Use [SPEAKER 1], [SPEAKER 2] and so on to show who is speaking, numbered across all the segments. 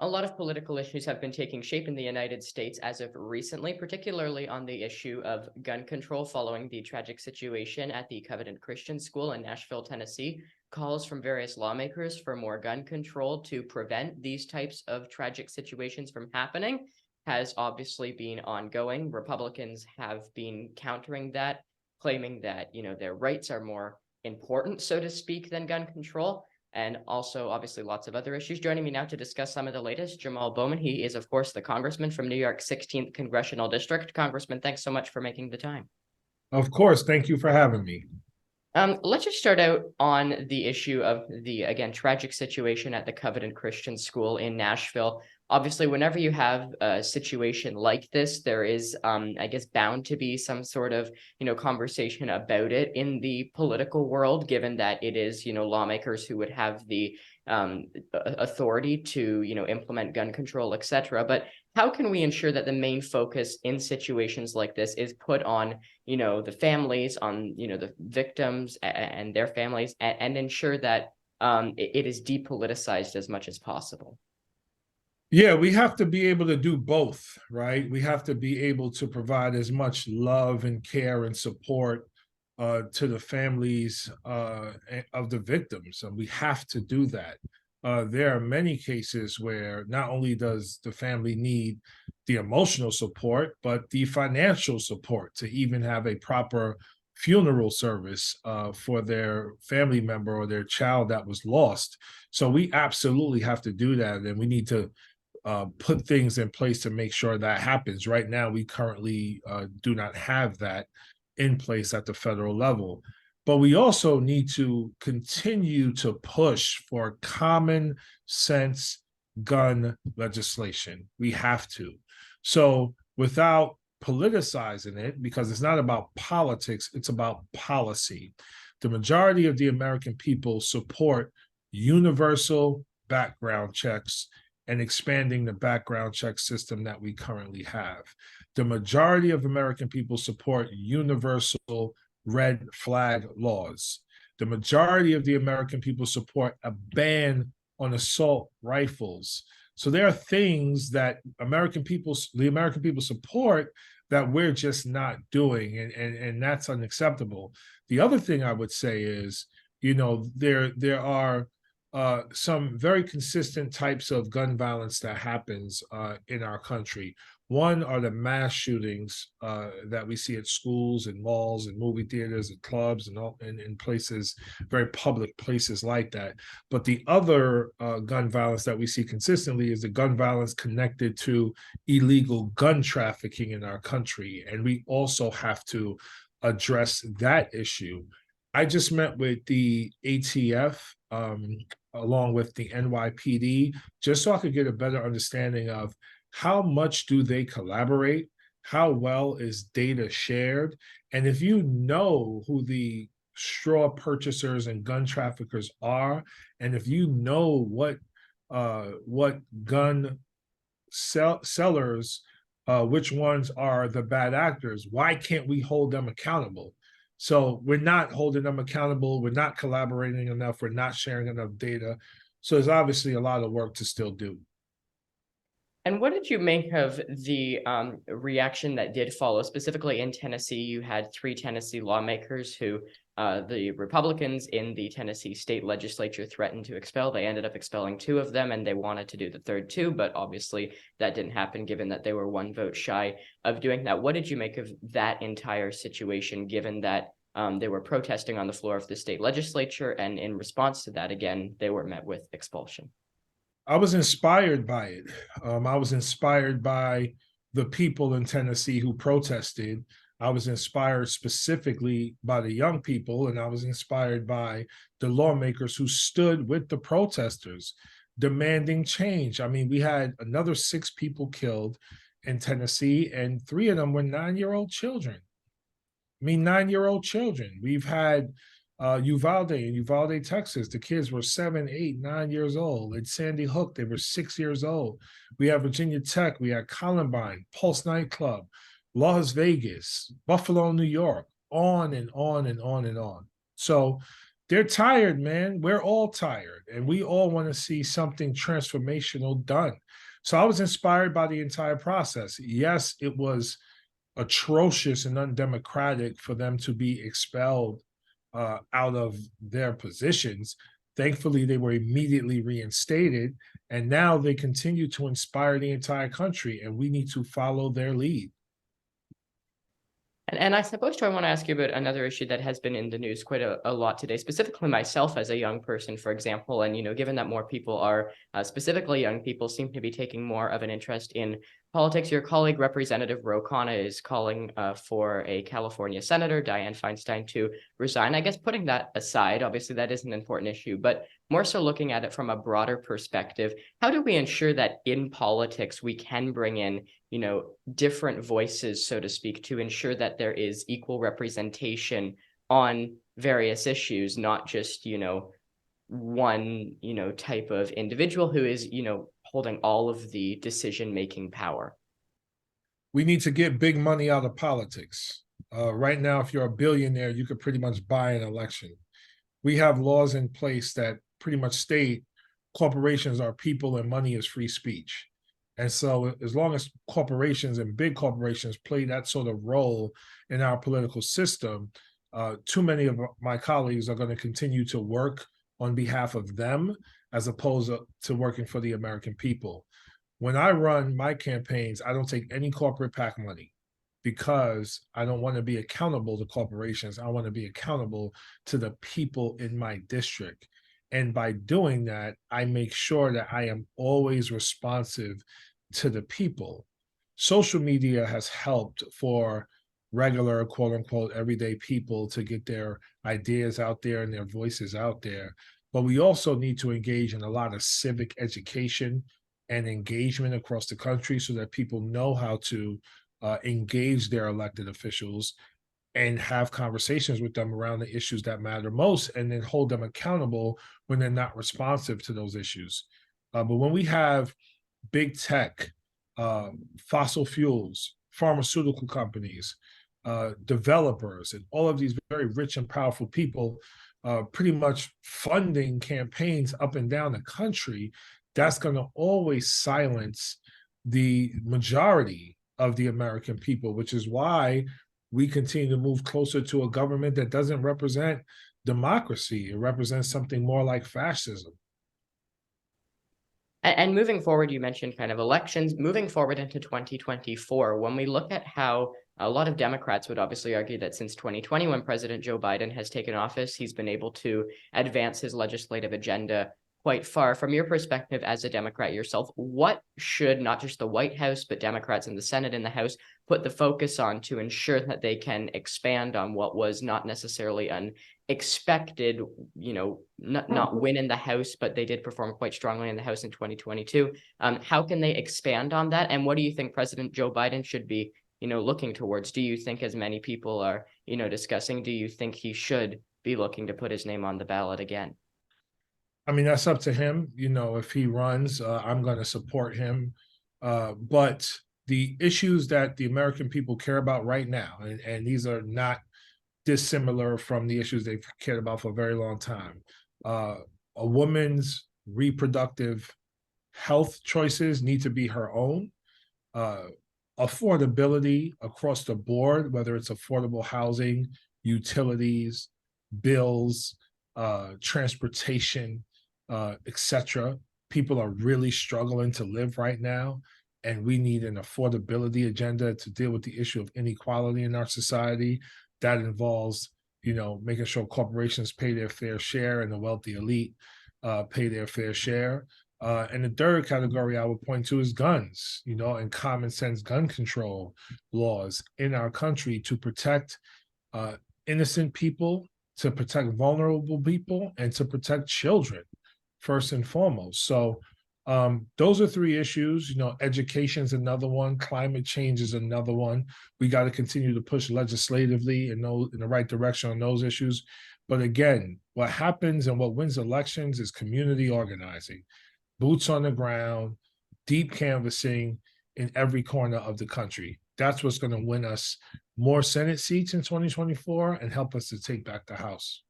[SPEAKER 1] A lot of political issues have been taking shape in the United States as of recently, particularly on the issue of gun control following the tragic situation at the Covenant Christian School in Nashville, Tennessee. Calls from various lawmakers for more gun control to prevent these types of tragic situations from happening has obviously been ongoing. Republicans have been countering that, claiming that, their rights are more important, so to speak, than gun control, and also obviously lots of other issues. Joining me now to discuss some of the latest, Jamaal Bowman. He is, of course, the congressman from New York's 16th Congressional District. Congressman, thanks so much for making the time.
[SPEAKER 2] Of course. Thank you for having me.
[SPEAKER 1] Let's just start out on the issue of the, again, tragic situation at the Covenant Christian School in Nashville. Obviously, whenever you have a situation like this, there is, I guess, bound to be some sort of, conversation about it in the political world, given that it is, lawmakers who would have the authority to, implement gun control, etc. But how can we ensure that the main focus in situations like this is put on, the families, on, the victims and their families, and ensure that it is depoliticized as much as possible?
[SPEAKER 2] Yeah, we have to be able to do both, right? We have to be able to provide as much love and care and support to the families of the victims. And we have to do that. There are many cases where not only does the family need the emotional support, but the financial support to even have a proper funeral service for their family member or their child that was lost. So we absolutely have to do that. And we need to put things in place to make sure that happens. Right now, we currently do not have that in place at the federal level. But we also need to continue to push for common sense gun legislation. We have to. So without politicizing it, because it's not about politics, it's about policy. The majority of the American people support universal background checks and expanding the background check system that we currently have. The majority of American people support universal red flag laws. The majority of the American people support a ban on assault rifles. So there are things that the American people support that we're just not doing, and that's unacceptable. The other thing I would say is, there are some very consistent types of gun violence that happens in our country. One are the mass shootings that we see at schools and malls and movie theaters and clubs and all in places, very public places like that. But the other gun violence that we see consistently is the gun violence connected to illegal gun trafficking in our country. And we also have to address that issue. I just met with the ATF along with the NYPD, just so I could get a better understanding of how much do they collaborate, how well is data shared, and if you know who the straw purchasers and gun traffickers are, and if you know what gun sellers, which ones are the bad actors, why can't we hold them accountable? So we're not holding them accountable. We're not collaborating enough. We're not sharing enough data. So there's obviously a lot of work to still do.
[SPEAKER 1] And what did you make of the reaction that did follow? Specifically in Tennessee, you had 3 Tennessee lawmakers who the Republicans in the Tennessee state legislature threatened to expel. They ended up expelling 2 of them, and they wanted to do the third 2, but obviously that didn't happen given that they were 1 vote shy of doing that. What did you make of that entire situation, given that they were protesting on the floor of the state legislature, and in response to that, again, they were met with expulsion?
[SPEAKER 2] I was inspired by it. I was inspired by the people in Tennessee who protested. I was inspired specifically by the young people, and I was inspired by the lawmakers who stood with the protesters demanding change. I mean, we had another 6 people killed in Tennessee, and 3 of them were 9-year-old children. I mean, 9-year-old children. We've had Uvalde in Uvalde, Texas. The kids were 7, 8, 9 years old. At Sandy Hook, they were 6 years old. We have Virginia Tech. We had Columbine, Pulse Nightclub, Las Vegas, Buffalo, New York, on and on and on and on. So they're tired, man. We're all tired, and we all want to see something transformational done. So I was inspired by the entire process. Yes, it was atrocious and undemocratic for them to be expelled out of their positions. Thankfully, they were immediately reinstated, and now they continue to inspire the entire country, and we need to follow their lead.
[SPEAKER 1] And I suppose, too, I want to ask you about another issue that has been in the news quite a lot today, specifically myself as a young person, for example. And, given that more people are, specifically young people, seem to be taking more of an interest in politics, your colleague, Representative Ro Khanna, is calling for a California Senator, Dianne Feinstein, to resign. I guess putting that aside, obviously that is an important issue, but more so looking at it from a broader perspective, how do we ensure that in politics we can bring in different voices, so to speak, to ensure that there is equal representation on various issues, not just, one, type of individual who is, holding all of the decision-making power?
[SPEAKER 2] We need to get big money out of politics. Right now, if you're a billionaire, you could pretty much buy an election. We have laws in place that pretty much state corporations are people and money is free speech. And so as long as corporations and big corporations play that sort of role in our political system, too many of my colleagues are going to continue to work on behalf of them as opposed to working for the American people. When I run my campaigns, I don't take any corporate PAC money because I don't want to be accountable to corporations. I want to be accountable to the people in my district. And by doing that, I make sure that I am always responsive to the people. Social media has helped for regular, quote unquote, everyday people to get their ideas out there and their voices out there. But we also need to engage in a lot of civic education and engagement across the country so that people know how to engage their elected officials and have conversations with them around the issues that matter most, and then hold them accountable when they're not responsive to those issues. But when we have big tech, fossil fuels, pharmaceutical companies, developers, and all of these very rich and powerful people pretty much funding campaigns up and down the country, that's going to always silence the majority of the American people, which is why we continue to move closer to a government that doesn't represent democracy. It represents something more like fascism.
[SPEAKER 1] And moving forward, you mentioned kind of elections. Moving forward into 2024, when we look at how a lot of Democrats would obviously argue that since 2020, when President Joe Biden has taken office, he's been able to advance his legislative agenda quite far. From your perspective as a Democrat yourself, what should not just the White House, but Democrats in the Senate and the House put the focus on to ensure that they can expand on what was not necessarily an expected, not win in the House, but they did perform quite strongly in the House in 2022. How can they expand on that? And what do you think President Joe Biden should be, looking towards? Do you think, as many people are, discussing, do you think he should be looking to put his name on the ballot again?
[SPEAKER 2] I mean, that's up to him. If he runs, I'm going to support him. But the issues that the American people care about right now, and these are not dissimilar from the issues they've cared about for a very long time. A woman's reproductive health choices need to be her own. Affordability across the board, whether it's affordable housing, utilities, bills, transportation, etc. People are really struggling to live right now, and we need an affordability agenda to deal with the issue of inequality in our society. That involves, making sure corporations pay their fair share and the wealthy elite pay their fair share. And the third category I would point to is guns, and common sense gun control laws in our country to protect innocent people, to protect vulnerable people, and to protect children first and foremost. So those are three issues. Education is another one. Climate change is another one. We got to continue to push legislatively in the right direction on those issues. But again, what happens and what wins elections is community organizing, boots on the ground, deep canvassing in every corner of the country. That's what's going to win us more Senate seats in 2024 and help us to take back the House.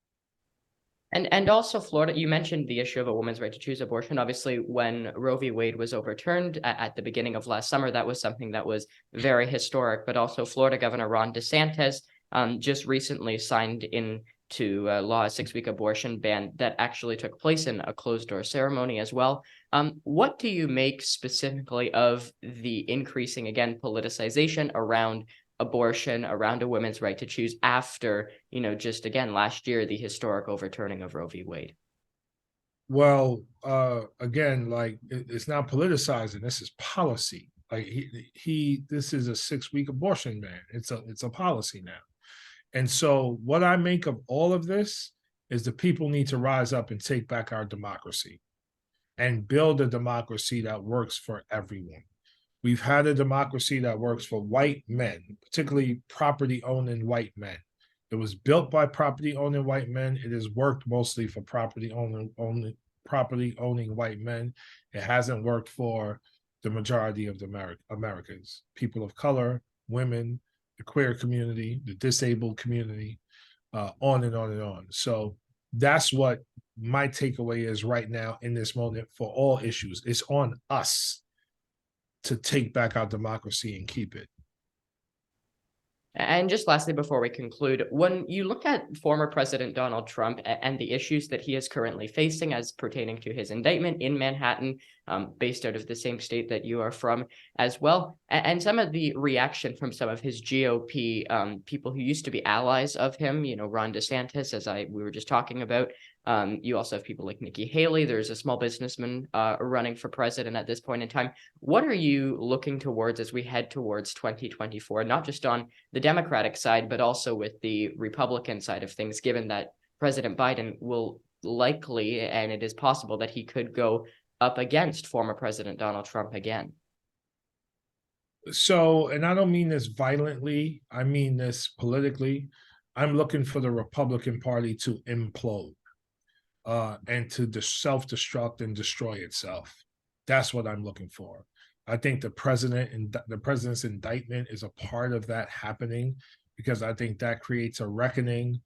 [SPEAKER 1] And also Florida, you mentioned the issue of a woman's right to choose abortion. Obviously, when Roe v. Wade was overturned at the beginning of last summer, that was something that was very historic. But also Florida Governor Ron DeSantis just recently signed into law a 6-week abortion ban that actually took place in a closed-door ceremony as well. What do you make specifically of the increasing, again, politicization around abortion, around a woman's right to choose after, just again, last year, the historic overturning of Roe v. Wade?
[SPEAKER 2] Well, again, like it's not politicizing. This is policy. Like this is a 6-week abortion ban. It's a policy now. And so what I make of all of this is the people need to rise up and take back our democracy and build a democracy that works for everyone. We've had a democracy that works for white men, particularly property owning white men. It was built by property owning white men. It has worked mostly for property owning white men. It hasn't worked for the majority of the Americans, people of color, women, the queer community, the disabled community, on and on and on. So that's what my takeaway is right now in this moment for all issues. It's on us to take back our democracy and keep it.
[SPEAKER 1] And just lastly, before we conclude, when you look at former President Donald Trump and the issues that he is currently facing as pertaining to his indictment in Manhattan, based out of the same state that you are from as well, and some of the reaction from some of his GOP people who used to be allies of him, Ron DeSantis, as we were just talking about. You also have people like Nikki Haley. There's a small businessman running for president at this point in time. What are you looking towards as we head towards 2024, not just on the Democratic side, but also with the Republican side of things, given that President Biden will likely, and it is possible that he could go up against former President Donald Trump again?
[SPEAKER 2] So, and I don't mean this violently, I mean this politically. I'm looking for the Republican Party to implode and to self-destruct and destroy itself. That's what I'm looking for. I think the president's indictment is a part of that happening, because I think that creates a reckoning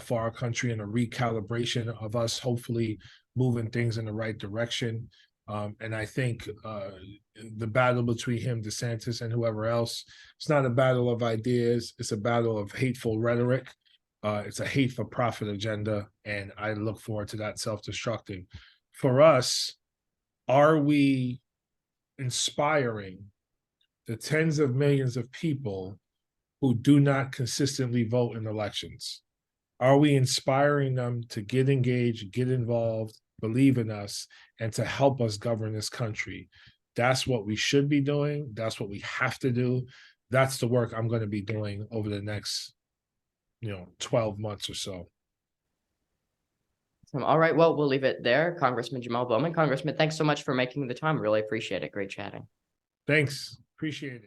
[SPEAKER 2] for our country and a recalibration of us hopefully moving things in the right direction. And I think the battle between him, DeSantis, and whoever else, it's not a battle of ideas. It's a battle of hateful rhetoric. It's a hate for profit agenda. And I look forward to that self-destructing. For us, are we inspiring the tens of millions of people who do not consistently vote in elections? Are we inspiring them to get engaged, get involved, believe in us, and to help us govern this country? That's what we should be doing. That's what we have to do. That's the work I'm going to be doing over the next 12 months or so.
[SPEAKER 1] All right, well, we'll leave it there. Congressman Jamaal Bowman. Congressman, thanks so much for making the time. Really appreciate it. Great chatting.
[SPEAKER 2] Thanks. Appreciate it.